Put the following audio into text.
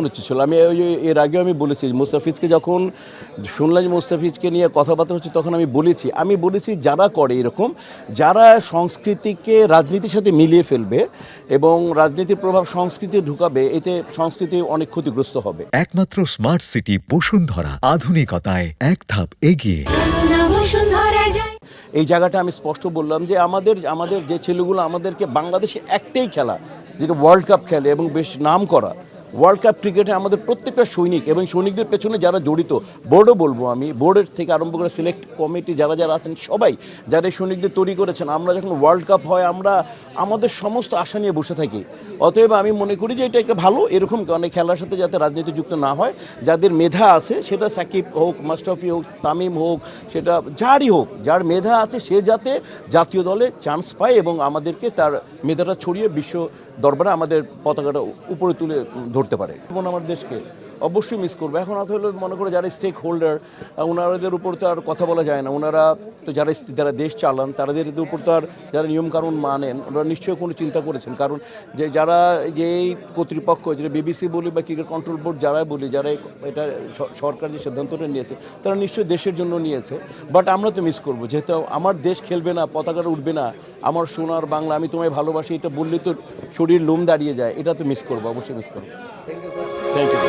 উচিত ছিল। আমি এর আগেও আমি বলেছি মুস্তাফিজকে যখন শুনলাম মুস্তাফিজকে নিয়ে কথাবার্তা হচ্ছে তখন আমি বলেছি যারা করে এরকম, যারা সংস্কৃতিকে রাজনীতির সাথে মিলিয়ে ফেলবে এবং রাজনীতির প্রভাব সংস্কৃতি ঢুকাবে, এতে সংস্কৃতি অনেক ক্ষতিগ্রস্ত হবে। একমাত্র স্মার্ট সিটি বসুন্ধরা, আধুনিকতায় এক ধাপ এগিয়ে। এই জায়গাটা আমি স্পষ্ট বললাম যে আমাদের যে ছেলেগুলো আমাদেরকে বাংলাদেশে একটাই খেলা যেটা ওয়ার্ল্ড কাপ খেলে এবং বেশ নাম করা ওয়ার্ল্ড কাপ ক্রিকেটে আমাদের প্রত্যেকটা সৈনিক এবং সৈনিকদের পেছনে যারা জড়িত, বোর্ডও বলবো আমি, বোর্ডের থেকে আরম্ভ করে সিলেক্ট কমিটি যারা আছেন সবাই যারা এই সৈনিকদের তৈরি করেছেন, আমরা যখন ওয়ার্ল্ড কাপ হয় আমরা আমাদের সমস্ত আশা নিয়ে বসে থাকি। অতএব আমি মনে করি যে এটা একটা ভালো, এরকম অনেক খেলার সাথে যাতে রাজনীতি যুক্ত না হয়, যাদের মেধা আছে সেটা সাকিব হোক, মাশরাফি হোক, তামিম হোক, সেটা যারই হোক, যার মেধা আছে সে যাতে জাতীয় দলে চান্স পায় এবং আমাদেরকে তার মেধাটা ছড়িয়ে বিশ্ব দরবারে আমাদের পতাকাটা উপরে তুলে ধরতে পারে। এবং আমার দেশকে অবশ্যই মিস করবো। এখন হলো মনে করে যারা স্টেক হোল্ডার, ওনাদের উপর তো আর কথা বলা যায় না। ওনারা তো যারা দেশ চালান তাদের উপর তো আর যারা নিয়মকানুন মানেন ওনারা নিশ্চয়ই কোনো চিন্তা করেছেন। কারণ যারা এই কর্তৃপক্ষ, যেটা বিবিসি বলি বা ক্রিকেট কন্ট্রোল বোর্ড যারা বলি, যারা এটা সরকার যে সিদ্ধান্তটা নিয়েছে তারা নিশ্চয়ই দেশের জন্য নিয়েছে। বাট আমরা তো মিস করবো, যেহেতু আমার দেশ খেলবে না, পতাকাটা উঠবে না, আমার সোনার বাংলা, আমি তোমায় ভালোবাসি, এটা বললেই তো শরীর লোম দাঁড়িয়ে যায়। এটা তো মিস করবো, অবশ্যই মিস করবো। Thank you.